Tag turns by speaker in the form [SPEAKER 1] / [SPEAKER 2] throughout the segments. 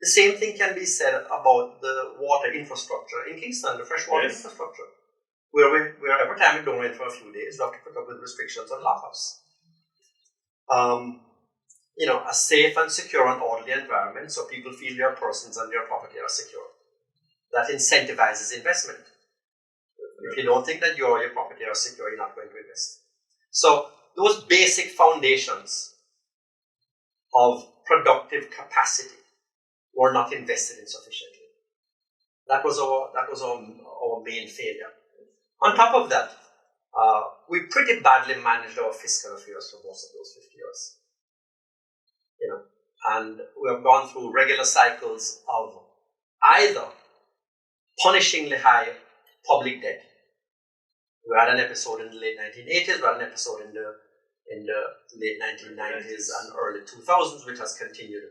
[SPEAKER 1] The same thing can be said about the water infrastructure in Kingston, the freshwater infrastructure, where every time we don't rain for a few days, we have to put up with restrictions on lockouts. A safe and secure and orderly environment so people feel their persons and their property are secure. That incentivizes investment. If you don't think that you or your property are secure, you're not going to invest. So those basic foundations of productive capacity were not invested in sufficiently. That was our main failure. On top of that, we pretty badly managed our fiscal affairs for most of those 50 years. And we have gone through regular cycles of either punishingly high public debt. We had an episode in the late 1980s, we had an episode in the late 1990s and early 2000s, which has continued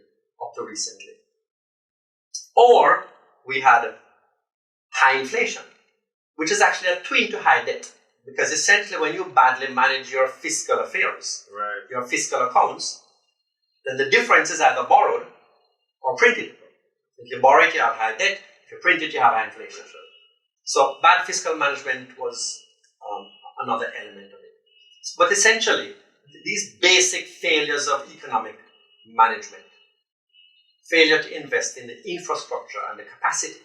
[SPEAKER 1] up to recently. Or we had high inflation, which is actually a twin to high debt. Because essentially when you badly manage your fiscal affairs, your fiscal accounts, then the difference is either borrowed or printed. If you borrow it, you have high debt. If you print it, you have high inflation. So bad fiscal management was another element of it. But essentially, these basic failures of economic management, failure to invest in the infrastructure and the capacity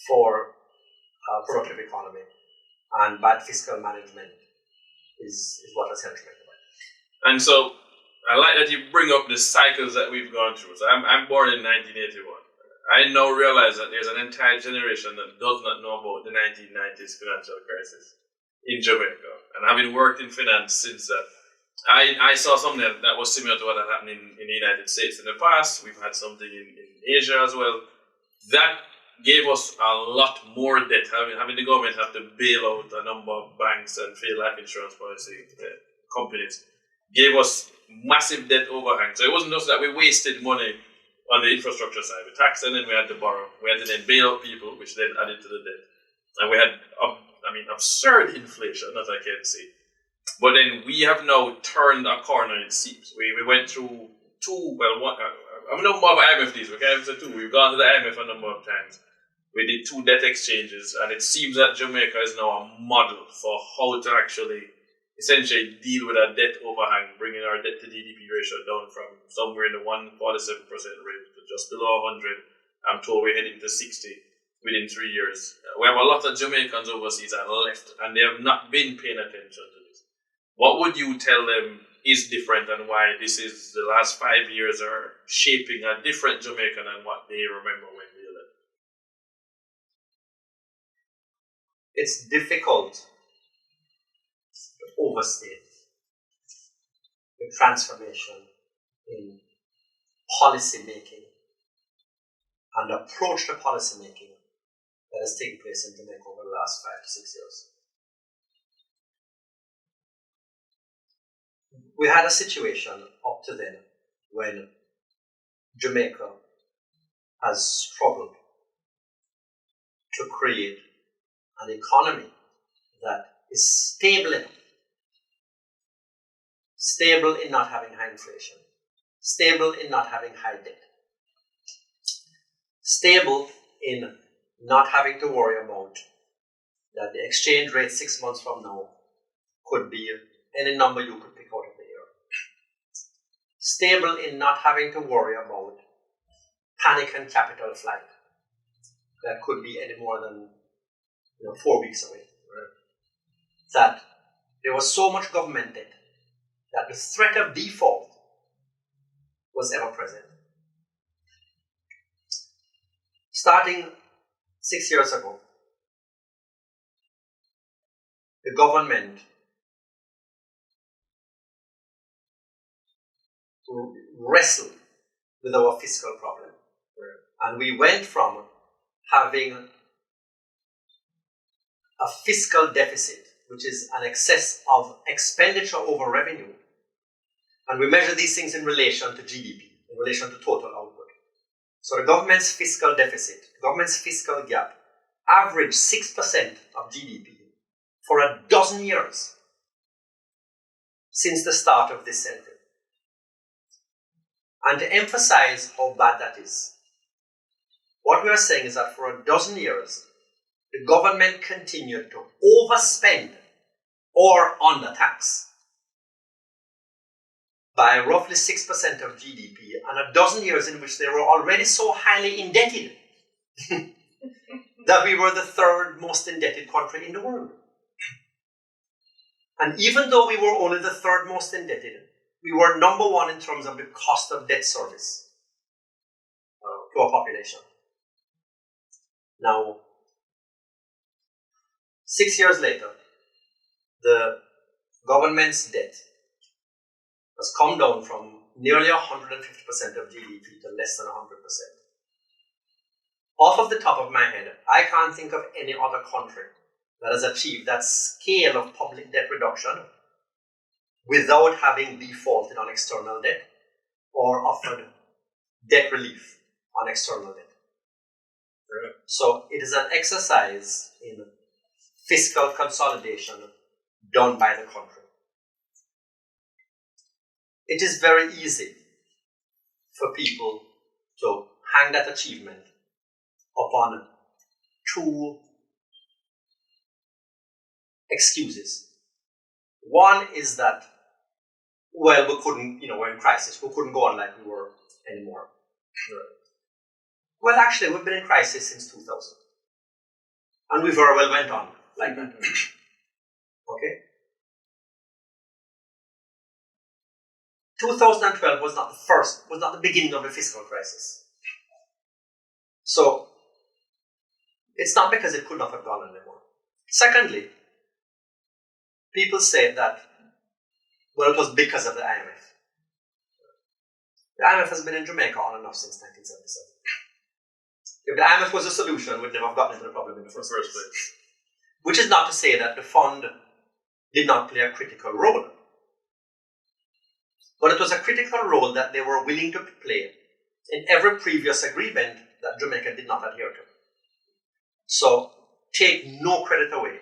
[SPEAKER 1] for a productive economy, and bad fiscal management is what has helped make it.
[SPEAKER 2] And so, I like that you bring up the cycles that we've gone through. So I'm born in 1981. I now realize that there's an entire generation that does not know about the 1990s financial crisis in Jamaica. And having worked in finance since that, I saw something that was similar to what had happened in the United States in the past. We've had something in Asia as well. That gave us a lot more debt. Having the government have to bail out a number of banks and fail life insurance policy companies gave us massive debt overhang. So it wasn't just that we wasted money on the infrastructure side. We taxed and then we had to borrow. We had to then bail out people, which then added to the debt. And we had, absurd inflation, as I can see. But then we have now turned a corner, it seems. We went through I'm no more of IMF these, we can't even say two. We've gone to the IMF a number of times. We did 2 debt exchanges, and it seems that Jamaica is now a model for how to actually essentially deal with a debt overhang, bringing our debt to GDP ratio down from somewhere in the 147% range to just below 100. I'm told we're heading to 60 within 3 years. We have a lot of Jamaicans overseas that left, and they have not been paying attention to this. What would you tell them is different, and why this is the last 5 years are shaping a different Jamaica than what they remember when they left?
[SPEAKER 1] It's difficult to overstate the transformation in policy making and approach to policy making that has taken place in Jamaica over the last 5 to 6 years. We had a situation up to then when Jamaica has struggled to create an economy that is stable enough. Stable in not having high inflation. Stable in not having high debt. Stable in not having to worry about that the exchange rate 6 months from now could be any number you could pick out of the year. Stable in not having to worry about panic and capital flight that could be any more than 4 weeks away. Right? That there was so much government debt that the threat of default was ever present. Starting 6 years ago, the government wrestled with our fiscal problem. And we went from having a fiscal deficit, which is an excess of expenditure over revenue, and we measure these things in relation to GDP, in relation to total output. So the government's fiscal deficit, the government's fiscal gap, averaged 6% of GDP for a dozen years since the start of this century. And to emphasize how bad that is, what we are saying is that for a dozen years, the government continued to overspend or undertax by roughly 6% of GDP, and a dozen years in which they were already so highly indebted that we were the third most indebted country in the world. And even though we were only the third most indebted, we were number one in terms of the cost of debt service to our population. Now, 6 years later, the government's debt has come down from nearly 150% of GDP to less than 100%. Off of the top of my head, I can't think of any other country that has achieved that scale of public debt reduction without having defaulted on external debt or offered debt relief on external debt. Right. So it is an exercise in fiscal consolidation done by the country. It is very easy for people to hang that achievement upon two excuses. One is that, well, we couldn't, we're in crisis. We couldn't go on like we were anymore. Right. Well, actually, we've been in crisis since 2000. And we very well went on like that. Okay? 2012 was not the beginning of the fiscal crisis. So, it's not because it could not have gone anymore. Secondly, people say that, well, it was because of the IMF. The IMF has been in Jamaica on and off since 1977. If the IMF was a solution, we'd never have gotten into the problem in the first place. Which is not to say that the fund did not play a critical role. But it was a critical role that they were willing to play in every previous agreement that Jamaica did not adhere to. So, take no credit away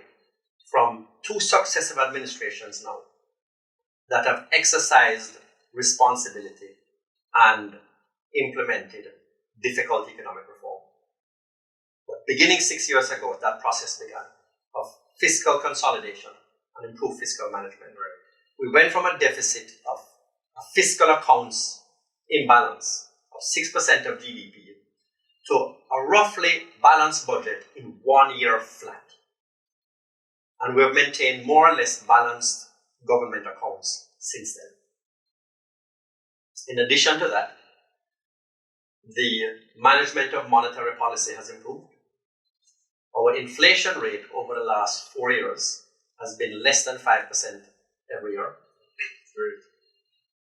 [SPEAKER 1] from two successive administrations now that have exercised responsibility and implemented difficult economic reform. But beginning 6 years ago, that process began of fiscal consolidation and improved fiscal management. Right. We went from a deficit of a fiscal accounts imbalance of 6% of GDP to a roughly balanced budget in 1 year flat. And we have maintained more or less balanced government accounts since then. In addition to that, the management of monetary policy has improved. Our inflation rate over the last 4 years has been less than 5% every year.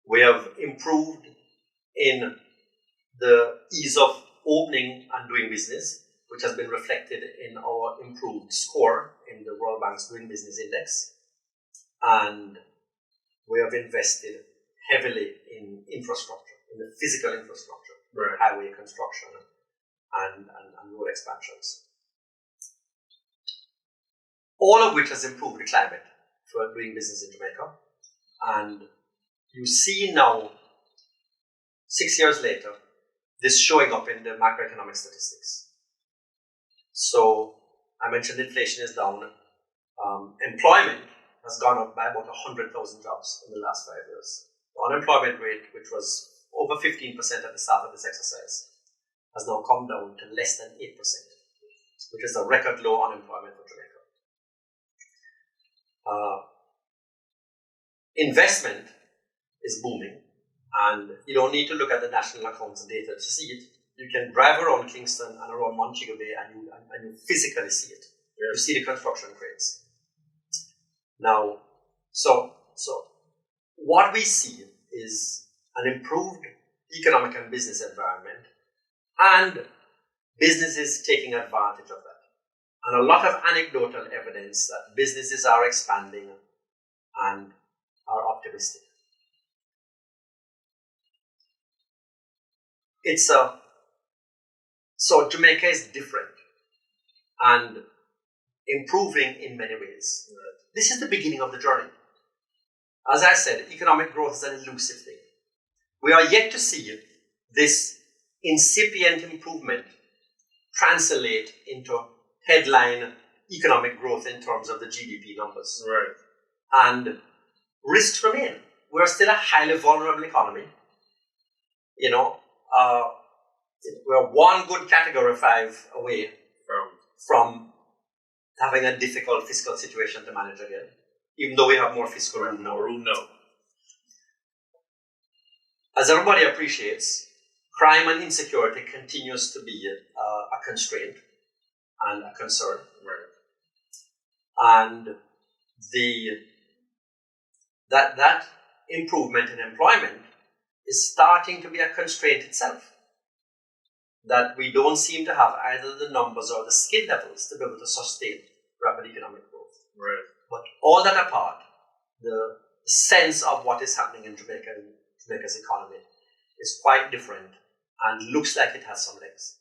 [SPEAKER 1] We have improved in the ease of opening and doing business, which has been reflected in our improved score in the World Bank's Doing Business Index. And we have invested heavily in infrastructure, in the physical infrastructure, right. Highway construction and road expansions. All of which has improved the climate for doing business in Jamaica. And you see now, 6 years later, this showing up in the macroeconomic statistics. So, I mentioned inflation is down. Employment has gone up by about 100,000 jobs in the last 5 years. The unemployment rate, which was over 15% at the start of this exercise, has now come down to less than 8%, which is a record low unemployment for Jamaica. Investment is booming, and you don't need to look at the national accounts data to see it. You can drive around Kingston and around Montego Bay and you physically see it. Yeah. You see the construction cranes. Now, so what we see is an improved economic and business environment and businesses taking advantage of that. And a lot of anecdotal evidence that businesses are expanding and are optimistic. So Jamaica is different and improving in many ways. This is the beginning of the journey. As I said, economic growth is an elusive thing. we are yet to see this incipient improvement translate into headline economic growth in terms of the GDP numbers.
[SPEAKER 2] Right.
[SPEAKER 1] And risks remain. We're still a highly vulnerable economy. We're one good category 5 away from having a difficult fiscal situation to manage again, even though we have more fiscal room now. As everybody appreciates, crime and insecurity continues to be a constraint and a concern.
[SPEAKER 2] Right.
[SPEAKER 1] And that improvement in employment is starting to be a constraint itself. That we don't seem to have either the numbers or the skill levels to be able to sustain rapid economic growth.
[SPEAKER 2] Right.
[SPEAKER 1] But all that apart, the sense of what is happening in Jamaica's economy is quite different and looks like it has some legs.